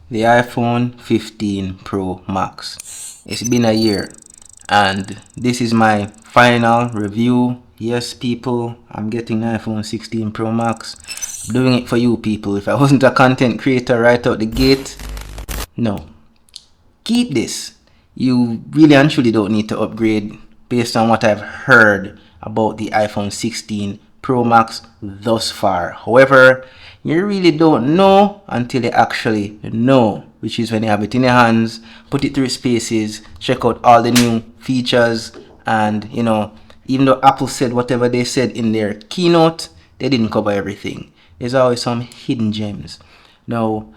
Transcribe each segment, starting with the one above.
the iPhone 15 Pro Max. It's been a year and this is my final review. Yes, people, I'm getting the iPhone 16 Pro Max. I'm doing it for you people. If I wasn't a content creator right out the gate, no. Keep this. You really and truly don't need to upgrade based on what I've heard about the iPhone 16 Pro Max thus far. However, you really don't know until you actually know, which is when you have it in your hands, put it through its paces, check out all the new features, and even though Apple said whatever they said in their keynote, they didn't cover everything. There's always some hidden gems. Now,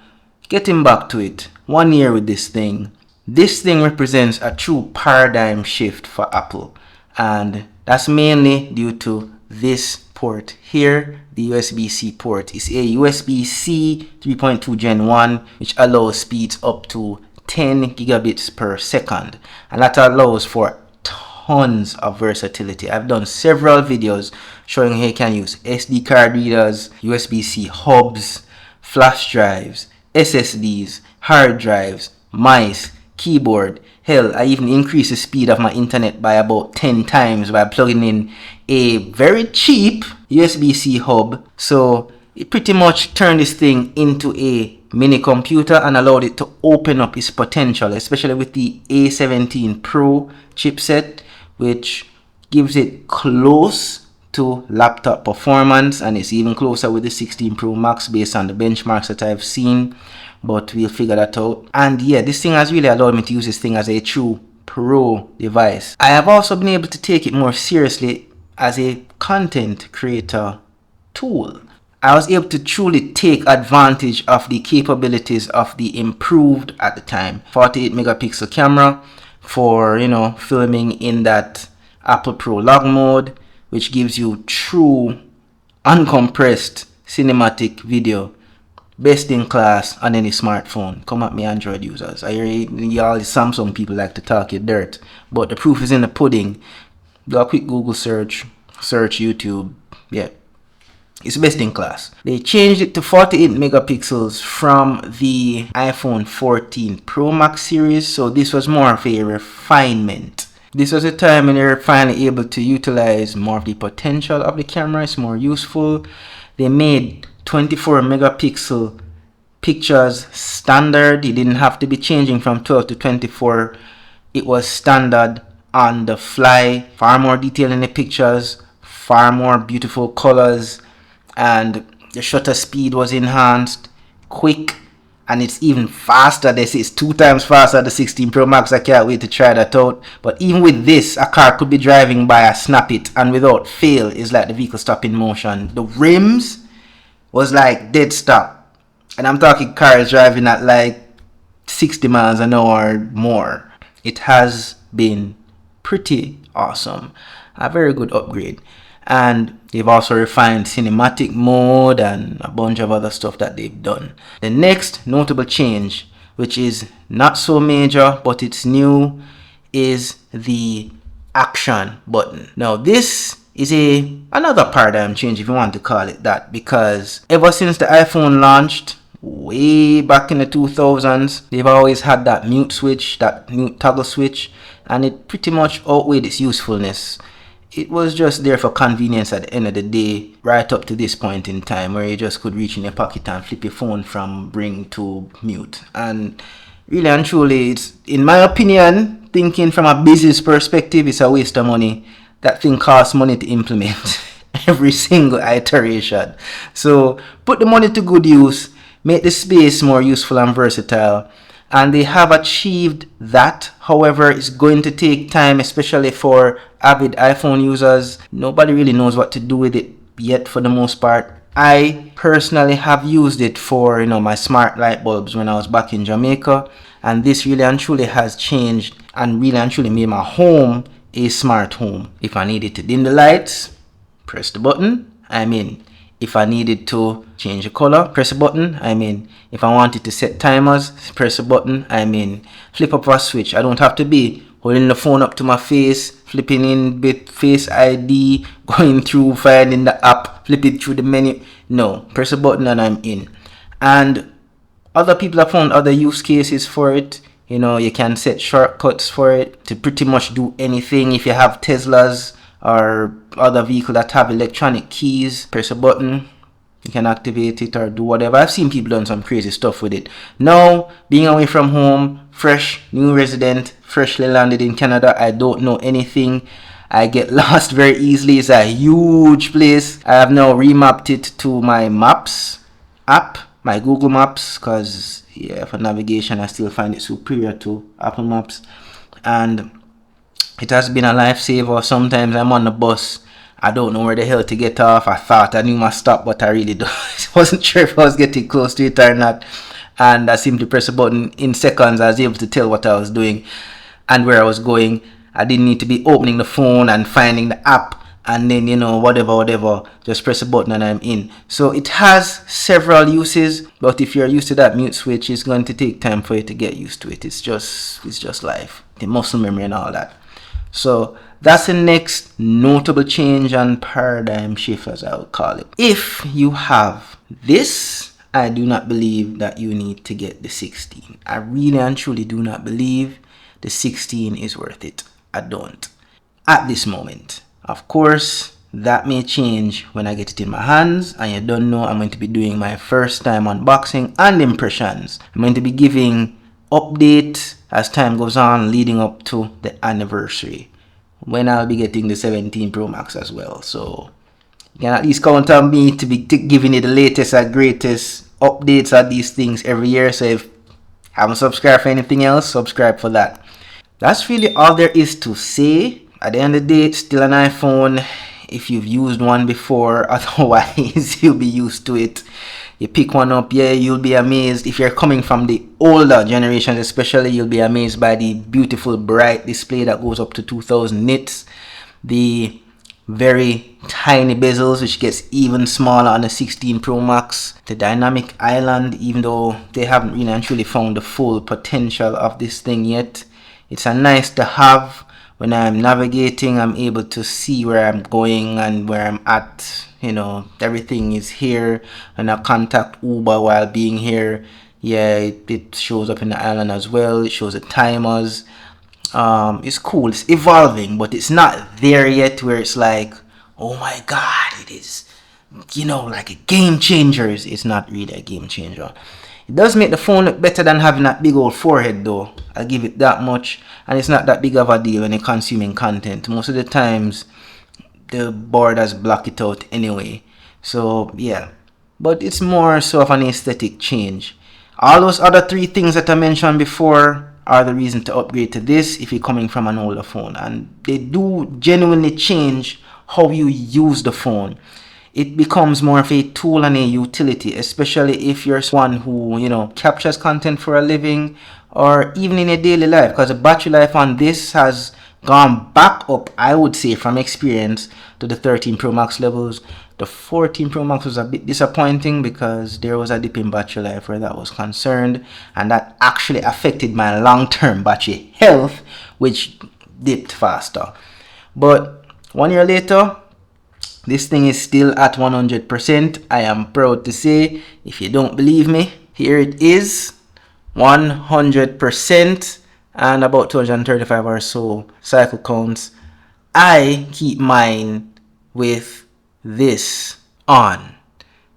getting back to it, 1 year with this thing. This thing represents a true paradigm shift for Apple, and that's mainly due to this port here, the USB-C port. It's a USB-C 3.2 Gen 1, which allows speeds up to 10 gigabits per second, and that allows for tons of versatility. I've done several videos showing how you can use SD card readers, USB-C hubs, flash drives, SSDs, hard drives, mice, keyboard. Hell, I even increased the speed of my internet by about 10 times by plugging in a very cheap USB-C hub. So it pretty much turned this thing into a mini computer and allowed it to open up its potential, especially with the A17 Pro chipset, which gives it close to laptop performance, and it's even closer with the 16 Pro Max based on the benchmarks that I've seen, but we'll figure that out. And yeah, this thing has really allowed me to use this thing as a true pro device. I have also been able to take it more seriously as a content creator tool. I was able to truly take advantage of the capabilities of the improved, at the time, 48 megapixel camera for filming in that Apple Pro log mode, which gives you true uncompressed cinematic video, best in class on any smartphone. Come at me, Android users. I hear y'all Samsung people like to talk your dirt, but the proof is in the pudding. Do a quick Google search YouTube. Yeah, it's best in class. They changed it to 48 megapixels from the iPhone 14 Pro Max series, so this was more of a refinement. This was a time when they were finally able to utilize more of the potential of the camera. It's more useful. They made 24 megapixel pictures standard. It didn't have to be changing from 12 to 24. It was standard on the fly. Far more detail in the pictures, far more beautiful colors, and the shutter speed was enhanced, quick, and it's even faster. They say it's 2 times faster than the 16 Pro Max. I can't wait to try that out. But even with this, a car could be driving by, a snap it, and without fail, it's like the vehicle stop in motion. The rims was like dead stop, and I'm talking cars driving at like 60 miles an hour or more. It has been pretty awesome. A very good upgrade. And they've also refined cinematic mode and a bunch of other stuff that they've done. The next notable change, which is not so major but it's new, is the action button. Now this is another paradigm change, if you want to call it that, because ever since the iPhone launched way back in the 2000s, they've always had that mute switch, that mute toggle switch, and it pretty much outweighed its usefulness. It was just there for convenience at the end of the day, right up to this point in time where you just could reach in your pocket and flip your phone from ring to mute. And really and truly, it's, in my opinion, thinking from a business perspective, it's a waste of money. That thing costs money to implement every single iteration. So put the money to good use, make the space more useful and versatile. And they have achieved that. However, it's going to take time, especially for avid iPhone users. Nobody really knows what to do with it yet for the most part. I personally have used it for my smart light bulbs when I was back in Jamaica, and this really and truly has changed and really and truly made my home a smart home. If I needed to dim the lights, press the button, I'm in. If I needed to change the color, press a button, I'm in. If I wanted to set timers, press a button, I'm in. Flip up a switch. I don't have to be holding the phone up to my face, flipping in with Face ID, going through, finding the app, flipping through the menu. No, press a button and I'm in. And Other people have found other use cases for it. You know, you can set shortcuts for it to pretty much do anything. If you have Teslas or other vehicles that have electronic keys, press a button, you can activate it or do whatever. I've seen people done some crazy stuff with it. Now, being away from home, fresh, new resident, freshly landed in Canada, I don't know anything. I get lost very easily. It's a huge place. I have now remapped it to my Maps app, my Google Maps, because yeah, for navigation I still find it superior to Apple Maps. And it has been a lifesaver. Sometimes I'm on the bus, I don't know where the hell to get off. I thought I knew my stop, but I really wasn't sure if I was getting close to it or not. And I simply press a button. In seconds, I was able to tell what I was doing and where I was going. I didn't need to be opening the phone and finding the app and then, you know, whatever. Just press a button and I'm in. So it has several uses, but if you're used to that mute switch, it's going to take time for you to get used to it. It's just life, the muscle memory and all that. So that's the next notable change and paradigm shift, as I would call it. If you have this, I do not believe that you need to get the 16. I really and truly do not believe the 16 is worth it. I don't. At this moment. Of course, that may change when I get it in my hands, and you don't know, I'm going to be doing my first time unboxing and impressions. I'm going to be giving updates as time goes on leading up to the anniversary, when I'll be getting the 17 Pro Max as well. So you can at least count on me to be giving you the latest and greatest updates on these things every year. So if you haven't subscribed for anything else, subscribe for that. That's really all there is to say. At the end of the day, it's still an iPhone. If you've used one before, otherwise you'll be used to it. You pick one up, yeah, you'll be amazed. If you're coming from the older generations especially, you'll be amazed by the beautiful bright display that goes up to 2000 nits. The very tiny bezels, which gets even smaller on the 16 Pro Max. The dynamic island, even though they haven't really and truly found the full potential of this thing yet. It's a nice to have. When I'm navigating, I'm able to see where I'm going and where I'm at. You know, everything is here. And I contact Uber while being here. Yeah, it shows up in the island as well. It shows the timers. It's cool. It's evolving, but it's not there yet where it's like, oh my God, it is, you know, like a game changer. It's not really a game changer. It does make the phone look better than having that big old forehead though. I'll give it that much. And it's not that big of a deal when you're consuming content. Most of the times, the borders block it out anyway. So yeah, but it's more so of an aesthetic change. All those other three things that I mentioned before are the reason to upgrade to this if you're coming from an older phone. And they do genuinely change how you use the phone. It becomes more of a tool and a utility, especially if you're one who, you know, captures content for a living or even in a daily life, because the battery life on this has gone back up, I would say, from experience to the 13 Pro Max levels. The 14 Pro Max was a bit disappointing because there was a dip in battery life where that was concerned, and that actually affected my long-term battery health, which dipped faster. But 1 year later, this thing is still at 100%. I am proud to say, if you don't believe me, here it is, 100% and about 235 or so cycle counts. I keep mine with this on,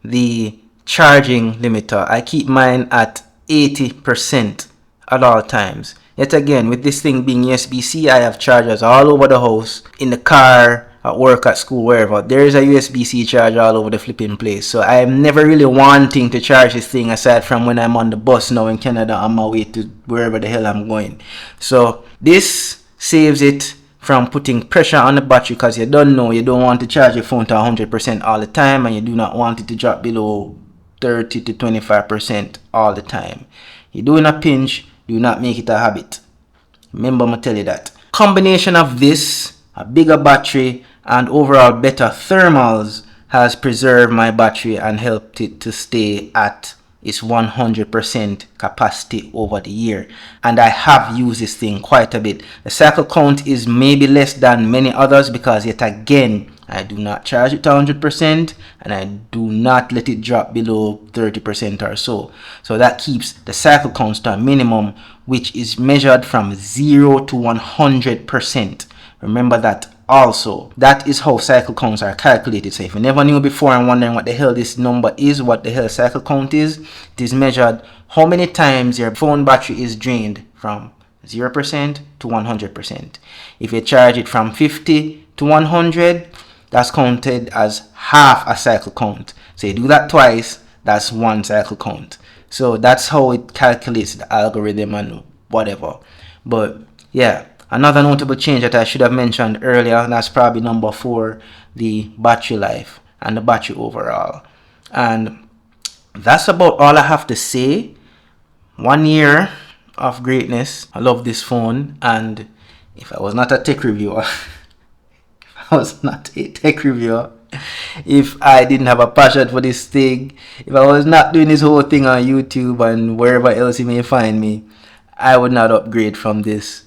the charging limiter. I keep mine at 80% at all times. Yet again, with this thing being USB-C, I have chargers all over the house, in the car, at work, at school, wherever. There is a USB-C charger all over the flipping place. So I am never really wanting to charge this thing aside from when I'm on the bus now in Canada on my way to wherever the hell I'm going. So this saves it from putting pressure on the battery, because you don't know, you don't want to charge your phone to 100% all the time, and you do not want it to drop below 30 to 25% all the time. You're doing a pinch, do not make it a habit. Remember, I'm going to tell you that. Combination of this, a bigger battery, and overall better thermals has preserved my battery and helped it to stay at is 100% capacity over the year, and I have used this thing quite a bit. The cycle count is maybe less than many others because yet again I do not charge it to 100% and I do not let it drop below 30% or so. So that keeps the cycle counts to a minimum, which is measured from 0 to 100%. Remember that. Also, that is how cycle counts are calculated. So if you never knew before and wondering what the hell this number is, what the hell cycle count is, it is measured how many times your phone battery is drained from 0% to 100%. If you charge it from 50 to 100, that's counted as half a cycle count. So you do that twice, that's one cycle count. So that's how it calculates the algorithm and whatever. But yeah, another notable change that I should have mentioned earlier, that's probably number 4, the battery life and the battery overall. And that's about all I have to say. 1 year of greatness. I love this phone, and if I was not a tech reviewer, if I didn't have a passion for this thing, if I was not doing this whole thing on YouTube and wherever else you may find me, I would not upgrade from this.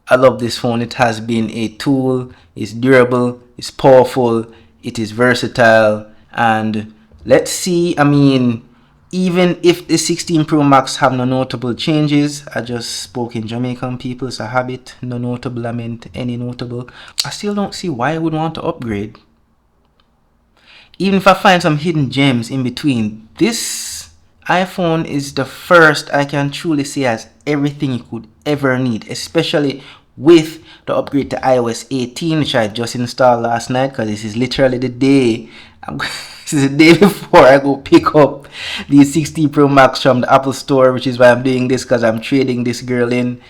I love this phone. It has been a tool. It's durable, it's powerful, it is versatile, and let's see, I mean, even if the 16 Pro Max have no notable changes, I just spoke in Jamaican people, it's a habit, no notable, I meant any notable, I still don't see why I would want to upgrade. Even if I find some hidden gems in between, this iPhone is the first I can truly say has everything you could ever need, especially with the upgrade to iOS 18, which I just installed last night, because this is literally the day this is the day before I go pick up the 16 Pro Max from the Apple Store, which is why I'm doing this, because I'm trading this girl in.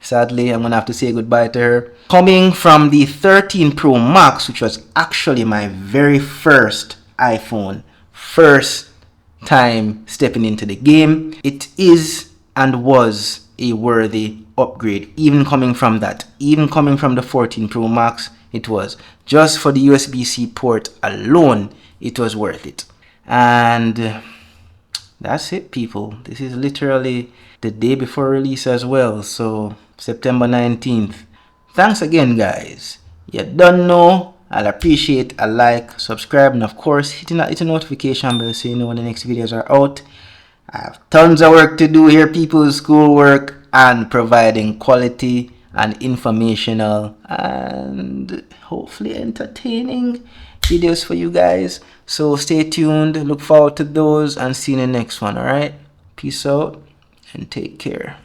Sadly, I'm gonna have to say goodbye to her. Coming from the 13 Pro Max, which was actually my very first iPhone, first time stepping into the game, it is and was a worthy upgrade. Even coming from that, even coming from the 14 Pro Max, it was. Just for the USB-C port alone, it was worth it. And that's it, people. This is literally the day before release as well, so September 19th. Thanks again, guys. You don't know, I'll appreciate a like, subscribe, and of course hitting that little notification bell so you know when the next videos are out. I have tons of work to do here, people, schoolwork and providing quality and informational and hopefully entertaining videos for you guys. So stay tuned, look forward to those, and see you in the next one. Alright, peace out and take care.